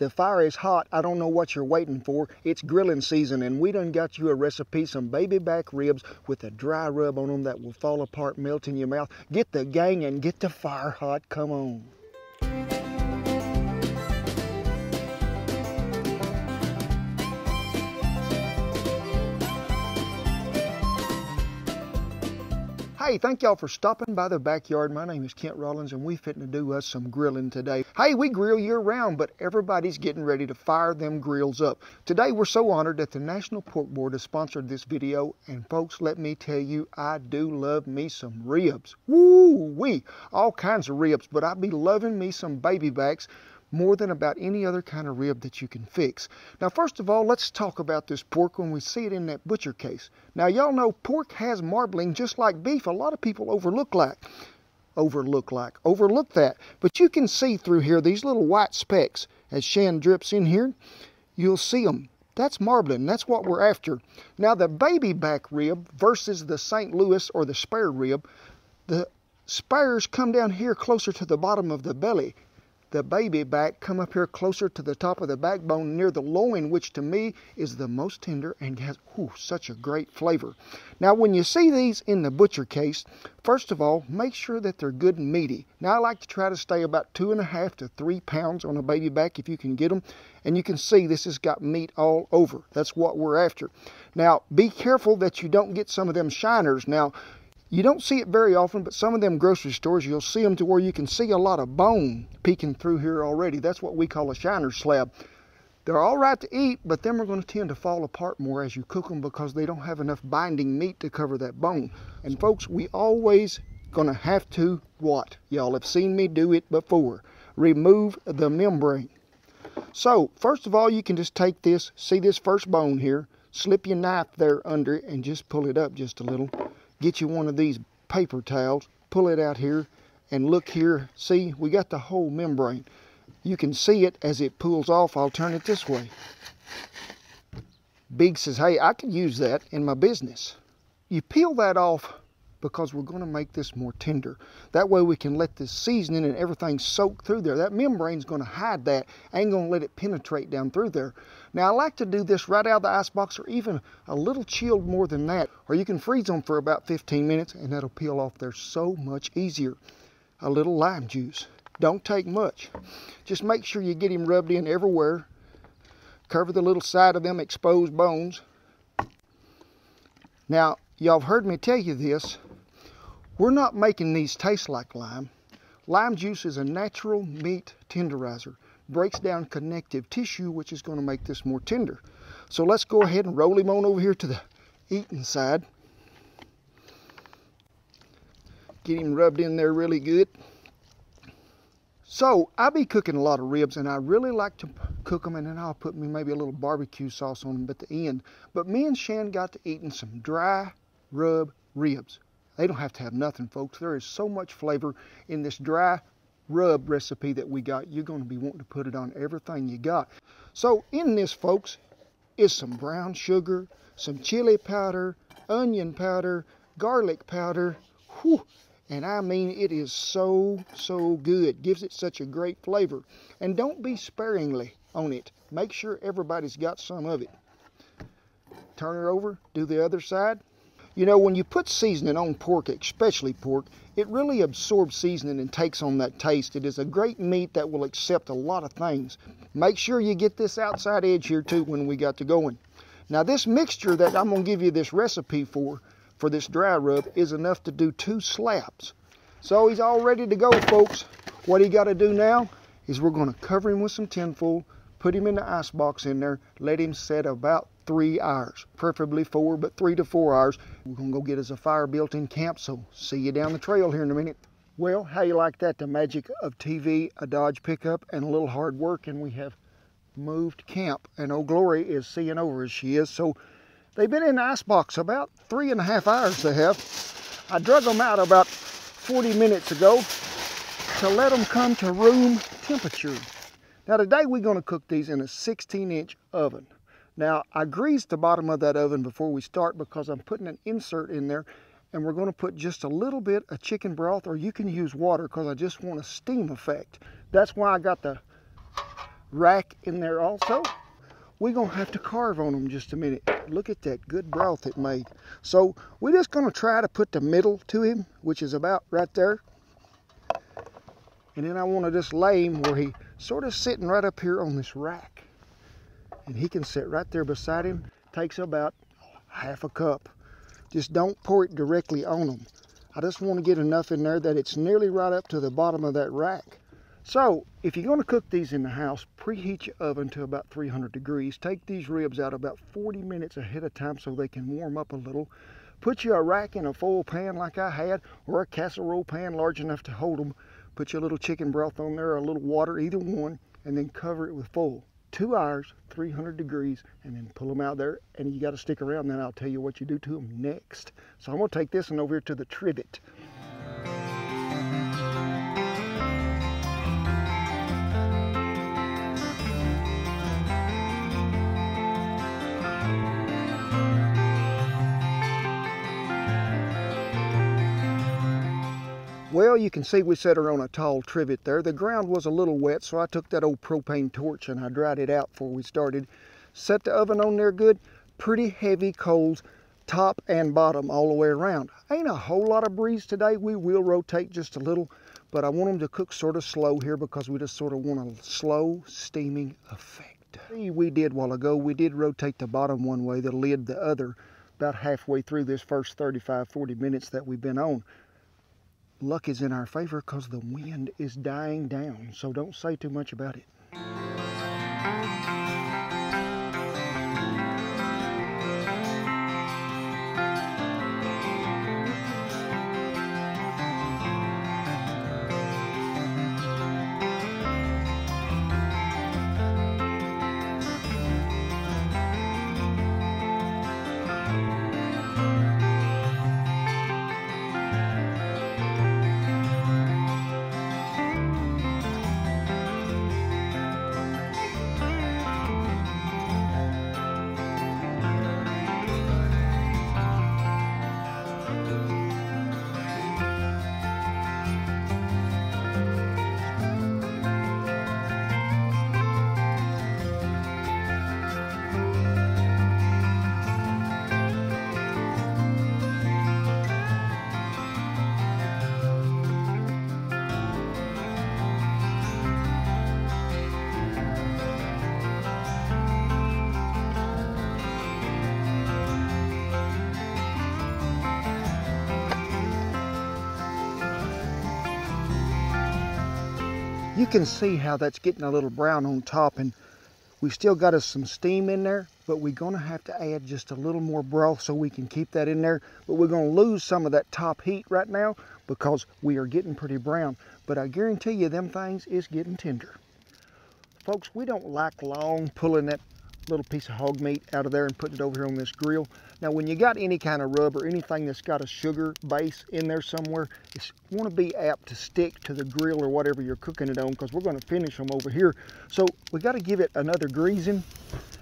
The fire is hot. I don't know what you're waiting for. It's grilling season, and we done got you a recipe, some baby back ribs with a dry rub on them that will fall apart, melt in your mouth. Get the gang and get the fire hot. Come on. Hey, thank y'all for stopping by the backyard. My name is Kent Rollins, and we fitting to do us some grilling today. Hey, we grill year round, but everybody's getting ready to fire them grills up. Today, we're so honored that the National Pork Board has sponsored this video, and folks, let me tell you, I do love me some ribs. Woo-wee! All kinds of ribs, but I be loving me some baby backs more than about any other kind of rib that you can fix. Now, first of all, let's talk about this pork when we see it in that butcher case. Now, y'all know pork has marbling just like beef. A lot of people overlook that. But you can see through here these little white specks. As Shan drips in here, you'll see them. That's marbling. That's what we're after. Now, the baby back rib versus the St. Louis or the spare rib, the spares come down here closer to the bottom of the belly. The baby back come up here closer to the top of the backbone near the loin, which to me is the most tender and has such a great flavor. Now, when you see these in the butcher case, first of all, make sure that they're good and meaty. Now, I like to try to stay about 2.5 to 3 pounds on a baby back if you can get them. And you can see this has got meat all over. That's what we're after. Now, be careful that you don't get some of them shiners. Now, you don't see it very often, but some of them grocery stores, you'll see them to where you can see a lot of bone peeking through here already. That's what we call a shiner slab. They're all right to eat, but them are going to tend to fall apart more as you cook them because they don't have enough binding meat to cover that bone. And folks, we always going to have to, what? Y'all have seen me do it before. Remove the membrane. So, first of all, you can just take this, see this first bone here, slip your knife there under it and just pull it up just a little. Get you one of these paper towels, pull it out here, and look here. See, we got the whole membrane. You can see it as it pulls off. I'll turn it this way. Big says, hey, I could use that in my business. You peel that off because we're going to make this more tender. That way we can let this seasoning and everything soak through there. That membrane's going to hide that. I ain't going to let it penetrate down through there. Now, I like to do this right out of the icebox or even a little chilled more than that. Or you can freeze them for about 15 minutes and that'll peel off there so much easier. A little lime juice. Don't take much. Just make sure you get him rubbed in everywhere. Cover the little side of them exposed bones. Now, y'all have heard me tell you this. We're not making these taste like lime. Lime juice is a natural meat tenderizer. Breaks down connective tissue, which is going to make this more tender. So let's go ahead and roll him on over here to the eating side. Get him rubbed in there really good. So I be cooking a lot of ribs, and I really like to cook them, and then I'll put maybe a little barbecue sauce on them at the end. But me and Shan got to eating some dry rub ribs. They don't have to have nothing, folks. There is so much flavor in this dry rub recipe that we got. You're going to be wanting to put it on everything you got. So in this, folks, is some brown sugar, some chili powder, onion powder, garlic powder. Whew. And I mean, it is so good. Gives it such a great flavor. And don't be sparingly on it. Make sure everybody's got some of it. Turn her over, do the other side. You know, when you put seasoning on pork, especially pork, it really absorbs seasoning and takes on that taste. It is a great meat that will accept a lot of things. Make sure you get this outside edge here too when we got to going. Now, this mixture that I'm going to give you this recipe for this dry rub is enough to do 2 slabs. So he's all ready to go, folks. What he got to do now is we're going to cover him with some tinfoil, put him in the ice box in there, let him set about 3 hours, preferably 4, but 3 to 4 hours. We're going to go get us a fire built in camp, so see you down the trail here in a minute. Well, how you like that? The magic of TV, a Dodge pickup, and a little hard work, and we have moved camp. And old Glory is seeing over as she is, so they've been in the ice box about 3.5 hours they have. I drug them out about 40 minutes ago to let them come to room temperature. Now today we're going to cook these in a 16-inch oven. Now I greased the bottom of that oven before we start because I'm putting an insert in there, and we're going to put just a little bit of chicken broth, or you can use water because I just want a steam effect. That's why I got the rack in there also. We're gonna have to carve on them just a minute. Look at that good broth it made. So we're just gonna try to put the middle to him, which is about right there. And then I wanna just lay him where he sort of sitting right up here on this rack. And he can sit right there beside him. Takes about half a cup. Just don't pour it directly on them. I just want to get enough in there that it's nearly right up to the bottom of that rack. So, if you're going to cook these in the house, preheat your oven to about 300 degrees. Take these ribs out about 40 minutes ahead of time so they can warm up a little. Put your rack in a foil pan like I had, or a casserole pan large enough to hold them. Put your little chicken broth on there, or a little water, either one, and then cover it with foil. 2 hours, 300 degrees, and then pull them out there, and you got to stick around, then I'll tell you what you do to them next. So I'm going to take this one over here to the trivet. Well, you can see we set her on a tall trivet there. The ground was a little wet, so I took that old propane torch and I dried it out before we started. Set the oven on there good. Pretty heavy coals, top and bottom all the way around. Ain't a whole lot of breeze today. We will rotate just a little, but I want them to cook sort of slow here because we just sort of want a slow steaming effect. We did a while ago, we did rotate the bottom one way, the lid the other, about halfway through this first 35-40 minutes that we've been on. Luck is in our favor because the wind is dying down, so don't say too much about it. You can see how that's getting a little brown on top, and we still got us some steam in there, but we're gonna have to add just a little more broth so we can keep that in there. But we're gonna lose some of that top heat right now because we are getting pretty brown. But I guarantee you them things is getting tender. Folks, we don't like long pulling that little piece of hog meat out of there and putting it over here on this grill. Now, when you got any kind of rub or anything that's got a sugar base in there somewhere, it's want to be apt to stick to the grill or whatever you're cooking it on, because we're going to finish them over here. So we got to give it another greasing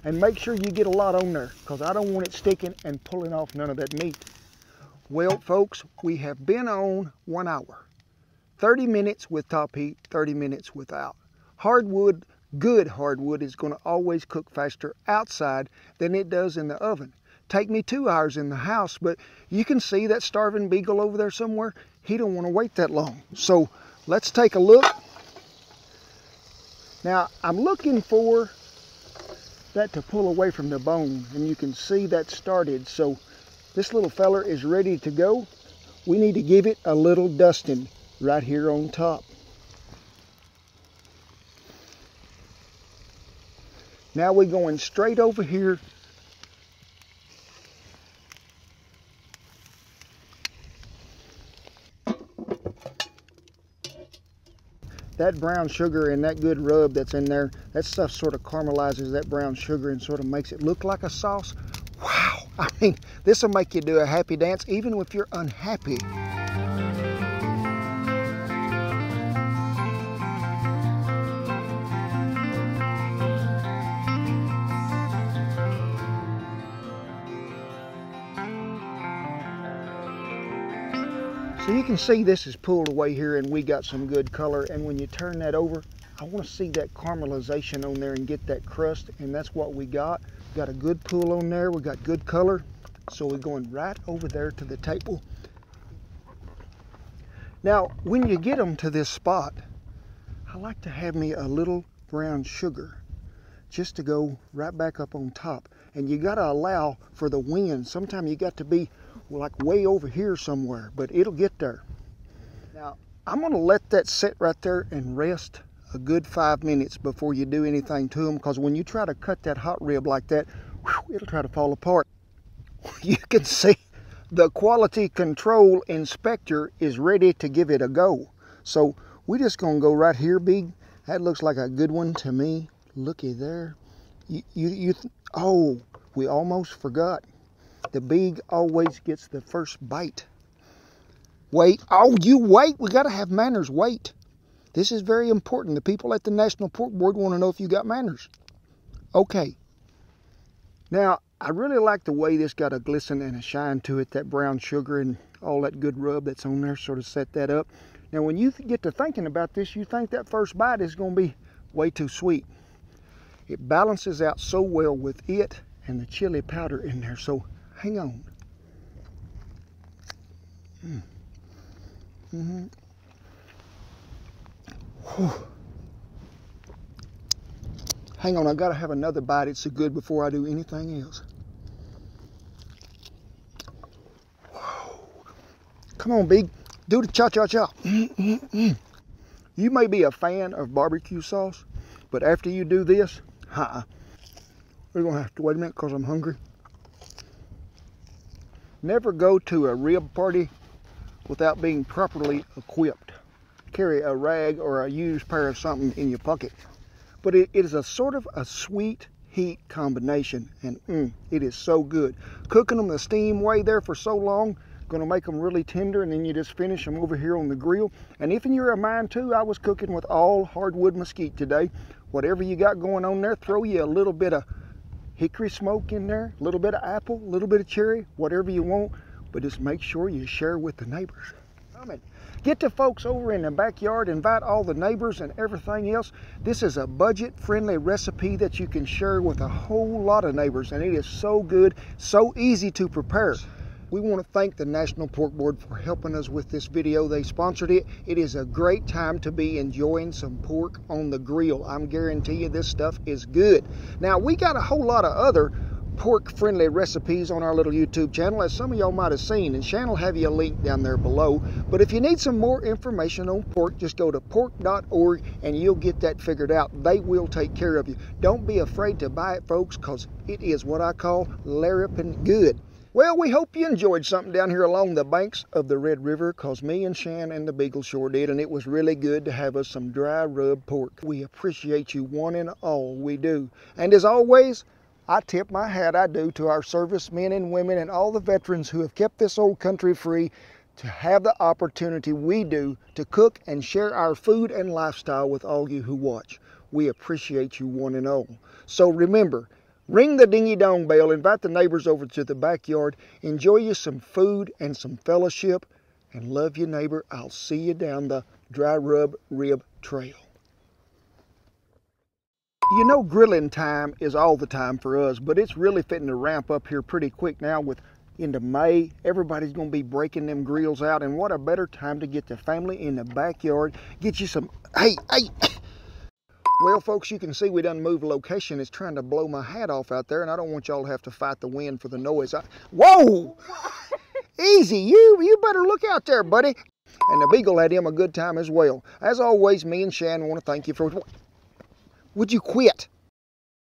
and make sure you get a lot on there, because I don't want it sticking and pulling off none of that meat. Well, folks, we have been on 1 hour. 30 minutes with top heat, 30 minutes without. Hardwood, good hardwood, is going to always cook faster outside than it does in the oven. Take me 2 hours in the house, but you can see that starving beagle over there somewhere. He don't want to wait that long. So let's take a look. Now, I'm looking for that to pull away from the bone, and you can see that started. So this little feller is ready to go. We need to give it a little dusting right here on top. Now we're going straight over here . That brown sugar and that good rub that's in there, that stuff sort of caramelizes that brown sugar and sort of makes it look like a sauce. Wow, I mean, this will make you do a happy dance even if you're unhappy. So you can see this is pulled away here and we got some good color, and when you turn that over, I want to see that caramelization on there and get that crust, and that's what we got. Got a good pull on there, we got good color. So we're going right over there to the table. Now, when you get them to this spot, I like to have me a little brown sugar just to go right back up on top. And you gotta allow for the wind. Sometimes you got to be like way over here somewhere, but it'll get there. Now, I'm gonna let that sit right there and rest a good 5 minutes before you do anything to them, because when you try to cut that hot rib like that, whew, it'll try to fall apart. You can see the quality control inspector is ready to give it a go. So we're just gonna go right here, Big. That looks like a good one to me. Looky there. Oh, we almost forgot. The Big always gets the first bite. Wait, oh, you wait. We gotta have manners. Wait. This is very important. The people at the National Pork Board want to know if you got manners. Okay. Now, I really like the way this got a glisten and a shine to it, that brown sugar and all that good rub that's on there, sort of set that up. Now, when you get to thinking about this, you think that first bite is going to be way too sweet. It balances out so well with it and the chili powder in there, so hang on. Hang on, I gotta have another bite. It's so good before I do anything else. Whoa. Come on, Big. Do the cha-cha-cha. You may be a fan of barbecue sauce, but after you do this, we're gonna have to wait a minute because I'm hungry. Never go to a rib party without being properly equipped. Carry a rag or a used pair of something in your pocket. But it is a sort of a sweet heat combination, and it is so good. Cooking them the steam way there for so long, gonna make them really tender, and then you just finish them over here on the grill. And if you're a mine too, I was cooking with all hardwood mesquite today. Whatever you got going on there, throw you a little bit of hickory smoke in there, a little bit of apple, a little bit of cherry, whatever you want, but just make sure you share with the neighbors. Get the folks over in the backyard, invite all the neighbors and everything else. This is a budget-friendly recipe that you can share with a whole lot of neighbors, and it is so good, so easy to prepare. We want to thank the National Pork Board for helping us with this video. They sponsored it. It is a great time to be enjoying some pork on the grill. I'm guaranteeing you this stuff is good. Now, we got a whole lot of other pork-friendly recipes on our little YouTube channel, as some of y'all might have seen, and Shan will have you a link down there below. But if you need some more information on pork, just go to pork.org and you'll get that figured out. They will take care of you. Don't be afraid to buy it, folks, because it is what I call larrapin' good. Well, we hope you enjoyed something down here along the banks of the Red River, because me and Shan and the Beagle sure did, and it was really good to have us some dry rub pork. We appreciate you one and all, we do. And as always, I tip my hat, I do, to our servicemen and women and all the veterans who have kept this old country free to have the opportunity we do to cook and share our food and lifestyle with all you who watch. We appreciate you one and all. So remember, ring the ding-dong bell, invite the neighbors over to the backyard, enjoy you some food and some fellowship, and love your neighbor. I'll see you down the dry rub rib trail. You know, grilling time is all the time for us, but it's really fitting to ramp up here pretty quick now with into May. Everybody's going to be breaking them grills out, and what a better time to get the family in the backyard, get you some, hey. Well, folks, you can see we done moved location. It's trying to blow my hat off out there, and I don't want y'all to have to fight the wind for the noise. Whoa! Easy, you better look out there, buddy. And the Beagle had him a good time as well. As always, me and Shan want to thank you for... Would you quit?